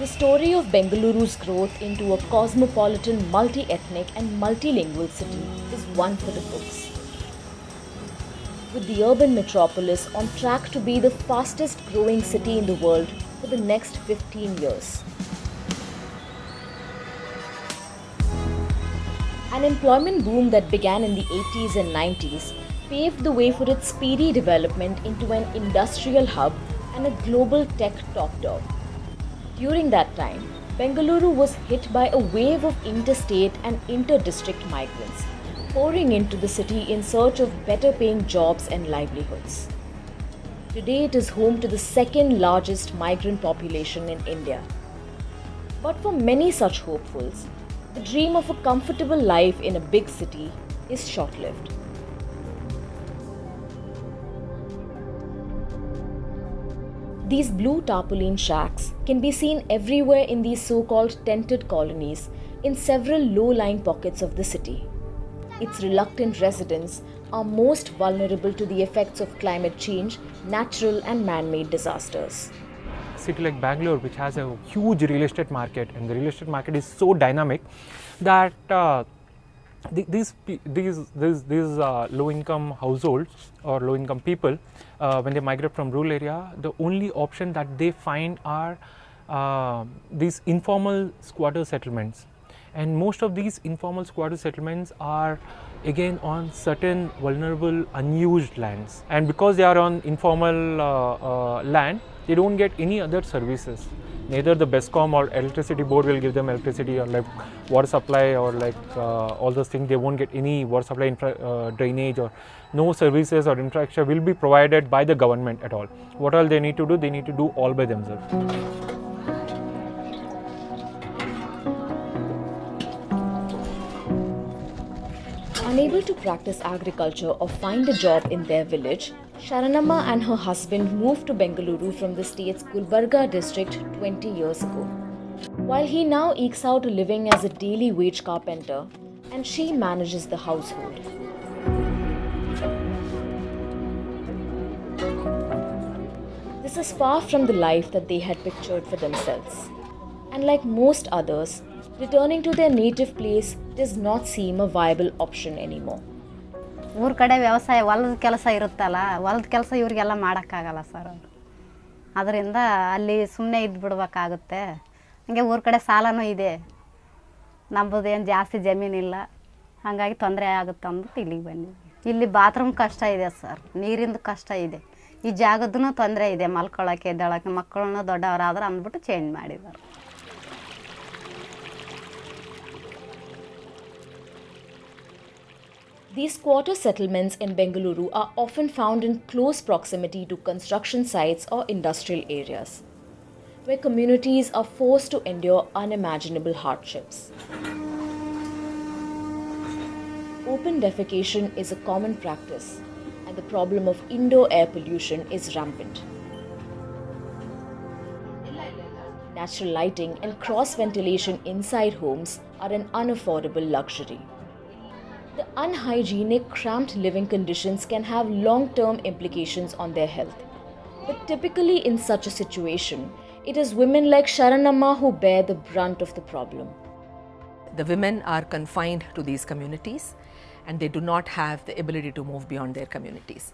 The story of Bengaluru's growth into a cosmopolitan, multi-ethnic and multilingual city is one for the books. With the urban metropolis on track to be the fastest growing city in the world for the next 15 years. An employment boom that began in the 80s and 90s paved the way for its speedy development into an industrial hub and a global tech top dog. During that time, Bengaluru was hit by a wave of interstate and inter-district migrants, pouring into the city in search of better paying jobs and livelihoods. Today it is home to the second largest migrant population in India. But for many such hopefuls, the dream of a comfortable life in a big city is short-lived. These blue tarpaulin shacks can be seen everywhere in these so-called tented colonies in several low-lying pockets of the city. Its reluctant residents are most vulnerable to the effects of climate change, natural and man-made disasters. A city like Bangalore, which has a huge real estate market, and the real estate market is so dynamic that these low-income households or low-income people, when they migrate from rural area, the only option that they find are these informal squatter settlements. And most of these informal squatter settlements are again on certain vulnerable, unused lands. And because they are on informal land, they don't get any other services. Neither the BESCOM or electricity board will give them electricity or like water supply or like all those things. They won't get any water supply, drainage, or no services or infrastructure will be provided by the government at all. What all they need to do? They need to do all by themselves. Unable to practice agriculture or find a job in their village, Sharanamma and her husband moved to Bengaluru from the state's Gulbarga district 20 years ago. While he now ekes out a living as a daily wage carpenter, and she manages the household. This is far from the life that they had pictured for themselves. And like most others, returning to their native place does not seem a viable option anymore. ಊರ ಕಡೆ ವ್ಯವಸಾಯ ಹೊಲದ ಕೆಲಸ ಇರುತ್ತಲ್ಲ, ಹೊಲದ ಕೆಲಸ ಇವರಿಗೆಲ್ಲ ಮಾಡೋಕ್ಕಾಗಲ್ಲ ಸರ್. ಅದರಿಂದ ಅಲ್ಲಿ ಸುಮ್ಮನೆ ಇದ್ದು ಬಿಡಬೇಕಾಗುತ್ತೆ. ಹಾಗೆ ಊರ ಕಡೆ ಸಾಲನೂ ಇದೆ, ನಮ್ಮದೇನು ಜಾಸ್ತಿ ಜಮೀನಿಲ್ಲ, ಹಾಗಾಗಿ ತೊಂದರೆ ಆಗುತ್ತೆ ಅಂದ್ಬಿಟ್ಟು ಇಲ್ಲಿಗೆ ಬಂದಿದ್ವಿ. ಇಲ್ಲಿ ಬಾತ್ರೂಮ್ ಕಷ್ಟ ಇದೆ ಸರ್, ನೀರಿಂದು ಕಷ್ಟ ಇದೆ, ಈ ಜಾಗದೂ ತೊಂದರೆ ಇದೆ, ಮಲ್ಕೊಳ್ಳೋಕ್ಕೆ ಎದ್ದೇಳೋಕ್ಕೆ. ಮಕ್ಕಳನ್ನ ದೊಡ್ಡವರಾದ್ರೆ ಅಂದ್ಬಿಟ್ಟು ಚೇಂಜ್ ಮಾಡಿದ್ದಾರೆ. These squatter settlements in Bengaluru are often found in close proximity to construction sites or industrial areas, where communities are forced to endure unimaginable hardships. Open defecation is a common practice, and the problem of indoor air pollution is rampant. Natural lighting and cross ventilation inside homes are an unaffordable luxury. The unhygienic, cramped living conditions can have long-term implications on their health. But typically in such a situation, it is women like Sharanamma who bear the brunt of the problem. The women are confined to these communities and they do not have the ability to move beyond their communities.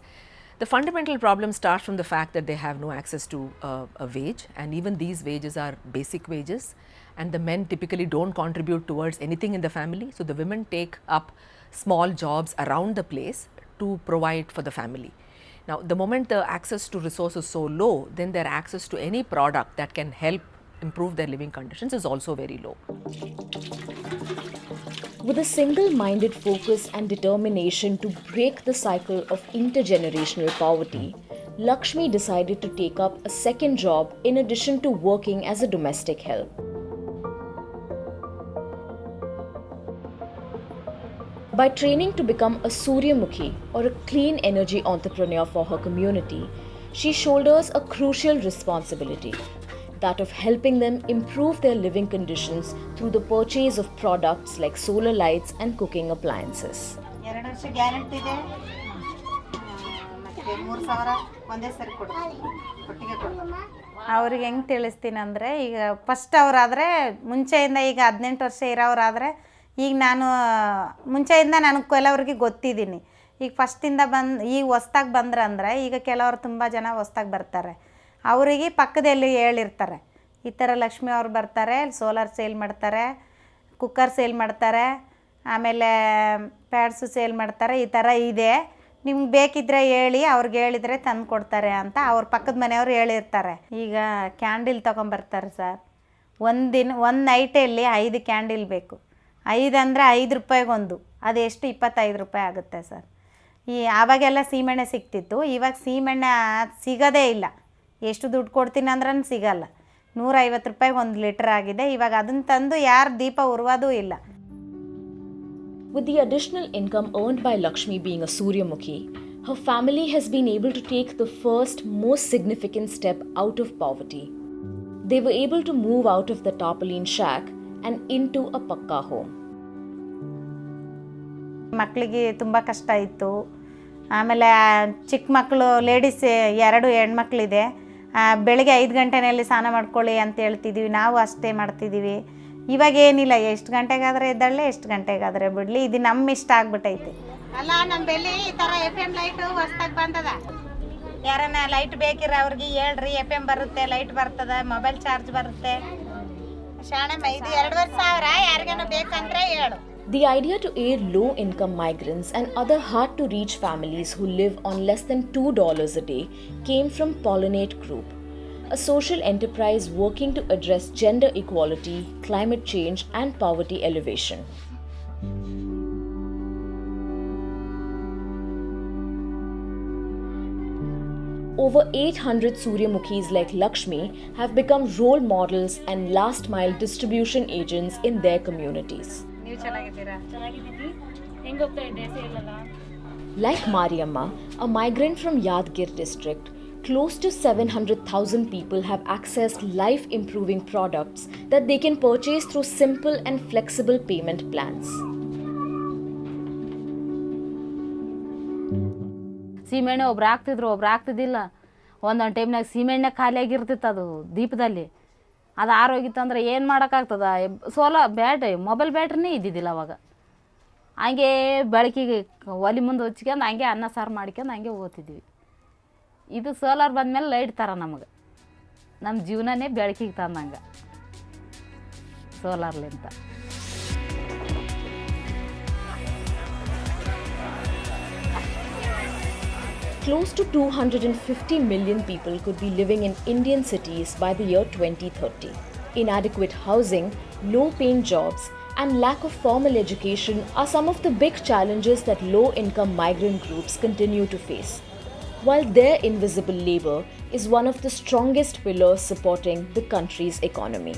The fundamental problem starts from the fact that they have no access to a wage, and even these wages are basic wages, and the men typically don't contribute towards anything in the family, so the women take up small jobs around the place to provide for the family. Now, the moment the access to resources is so low, then their access to any product that can help improve their living conditions is also very low. With a single-minded focus and determination to break the cycle of intergenerational poverty, Lakshmi decided to take up a second job in addition to working as a domestic help. By training to become a Suryamukhi or a clean energy entrepreneur for her community, she shoulders a crucial responsibility, that of helping them improve their living conditions through the purchase of products like solar lights and cooking appliances. ಅವ್ರಿಗೆ ಹೆಂಗೆ ತಿಳಿಸ್ತೀನಿ ಅಂದರೆ, ಈಗ first ಅವರಾದರೆ ಮುಂಚೆಯಿಂದ ಈಗ 18 ವರ್ಷ ಇರೋರಾದರೆ, ಈಗ ನಾನು ಮುಂಚೆಯಿಂದ ನನಗೆ ಕೆಲವ್ರಿಗೆ ಗೊತ್ತಿದ್ದೀನಿ. ಈಗ ಫಸ್ಟಿಂದ ಈಗ ಹೊಸ್ದಾಗಿ ಬಂದ್ರಂದರೆ, ಈಗ ಕೆಲವರು ತುಂಬ ಜನ ಹೊಸ್ದಾಗಿ ಬರ್ತಾರೆ. ಅವರಿಗೆ ಪಕ್ಕದಲ್ಲಿ ಹೇಳಿರ್ತಾರೆ, ಈ ಥರ ಲಕ್ಷ್ಮಿ ಅವ್ರು ಬರ್ತಾರೆ, ಸೋಲಾರ್ ಸೇಲ್ ಮಾಡ್ತಾರೆ, ಕುಕ್ಕರ್ ಸೇಲ್ ಮಾಡ್ತಾರೆ, ಆಮೇಲೆ ಪ್ಯಾಡ್ಸು ಸೇಲ್ ಮಾಡ್ತಾರೆ, ಈ ಥರ ಇದೆ, ನಿಮ್ಗೆ ಬೇಕಿದ್ದರೆ ಹೇಳಿ, ಅವ್ರಿಗೆ ಹೇಳಿದರೆ ತಂದು ಕೊಡ್ತಾರೆ ಅಂತ ಅವ್ರ ಪಕ್ಕದ ಮನೆಯವ್ರು ಹೇಳಿರ್ತಾರೆ. ಈಗ ಕ್ಯಾಂಡಿಲ್ ತೊಗೊಂಬರ್ತಾರೆ ಸರ್. ಒಂದು ನೈಟಲ್ಲಿ 5 ಕ್ಯಾಂಡಿಲ್ ಬೇಕು. 5 ಅಂದರೆ 5 ರೂಪಾಯಿಗೊಂದು, ಅದೆಷ್ಟು 25 ರೂಪಾಯಿ ಆಗುತ್ತೆ ಸರ್. ಆವಾಗೆಲ್ಲ ಸೀಮೆಣ್ಣೆ ಸಿಗ್ತಿತ್ತು, ಇವಾಗ ಸೀಮೆಣ್ಣೆ ಸಿಗೋದೇ ಇಲ್ಲ. ಎಷ್ಟು ದುಡ್ಡು ಕೊಡ್ತೀನಿ ಅಂದ್ರೂ ಸಿಗಲ್ಲ. 150 ರೂಪಾಯಿಗೆ 1 ಲೀಟ್ರ್ ಆಗಿದೆ. ಇವಾಗ ಅದನ್ನು ತಂದು ಯಾರು ದೀಪ ಉರ್ವೋದೂ ಇಲ್ಲ. With the additional income earned by Lakshmi being a Suryamukhi, her family has been able to take the first, most significant step out of poverty. They were able to move out of the tarpaulin shack and into a pakka home. ಮಕ್ಕಳಿಗೆ ತುಂಬ ಕಷ್ಟ ಇತ್ತು. ಆಮೇಲೆ ಚಿಕ್ಕ ಮಕ್ಕಳು ladies 2 ಹೆಣ್ಮಕ್ಳಿದೆ. ಬೆಳಗ್ಗೆ 5 ಗಂಟೆನಲ್ಲಿ ಸ್ನಾನ ಮಾಡ್ಕೊಳ್ಳಿ ಅಂತ ಹೇಳ್ತಿದ್ದೀವಿ, ನಾವು ಅಷ್ಟೇ ಮಾಡ್ತಿದ್ದೀವಿ. ಇವಾಗ ಏನಿಲ್ಲ, ಎಷ್ಟು ಗಂಟೆಗಾದರೆ ಎದ್ದಳ್ಳಿ, ಎಷ್ಟು ಗಂಟೆಗಾದರೆ ಬಿಡಲಿ, ಇದು ನಮ್ಮ ಇಷ್ಟ ಆಗ್ಬಿಟ್ಟೈತೆ. ಅಲ್ಲ, ನಮ್ಮ ಬೆಲ್ಲಿ ಈ ಥರ FM ಲೈಟು ಹೊಸ್ದಾಗಿ ಬಂದದ. ಯಾರನ್ನ ಲೈಟ್ ಬೇಕಿರ ಅವ್ರಿಗೆ ಹೇಳ್ರಿ, FM ಬರುತ್ತೆ, ಲೈಟ್ ಬರ್ತದೆ, ಮೊಬೈಲ್ ಚಾರ್ಜ್ ಬರುತ್ತೆ. ಶಾಣಮ್ಮ, ಇದು 2,500 ಯಾರಿಗಾನ ಬೇಕಂದ್ರೆ ಹೇಳು. The idea to aid low-income migrants and other hard-to-reach families who live on less than $2 a day came from Pollinate Group, a social enterprise working to address gender equality, climate change, and poverty elevation. Over 800 Suryamukhis like Lakshmi have become role models and last-mile distribution agents in their communities. Like Mariamma, a migrant from Yadgir district, close to 700,000 people have accessed life-improving products that they can purchase through simple and flexible payment plans. ಸೀಮೆಣ್ಣೆ ಒಬ್ರು ಹಾಕ್ತಿದ್ರು, ಒಬ್ರು ಹಾಕ್ತಿದ್ದಿಲ್ಲ. ಒಂದೊಂದು ಟೈಮ್ನಾಗ ಸೀಮೆಣ್ಣೆ ಖಾಲಿಯಾಗಿರ್ತಿತ್ತು ಅದು ದೀಪದಲ್ಲಿ. ಅದು ಆರೋಗಿತ್ತಂದ್ರೆ ಏನು ಮಾಡೋಕ್ಕಾಗ್ತದ? Battery, mobile ಬ್ಯಾಟ್ರಿನೇ ಇದ್ದಿದ್ದಿಲ್ಲ ಅವಾಗ. ಹಂಗೆ ಬೆಳಕಿಗೆ ಒಲೆ ಮುಂದೆ ಹಚ್ಕೊಂಡು ಹಂಗೆ ಅನ್ನ ಸಾರು ಮಾಡ್ಕೊಂಡು ಹಂಗೆ ಓದ್ತಿದ್ವಿ. ಇದು ಸೋಲಾರ್ ಬಂದಮೇಲೆ ಲೈಟ್ ಥರ ನಮಗೆ, ನಮ್ಮ ಜೀವನನೇ ಬೆಳಕಿಗೆ ತಂದಂಗೆ ಸೋಲಾರ್ಲಿಂತ. Close to 250 million people could be living in Indian cities by the year 2030. Inadequate housing, low-paying jobs, and lack of formal education are some of the big challenges that low-income migrant groups continue to face, while their invisible labor is one of the strongest pillars supporting the country's economy.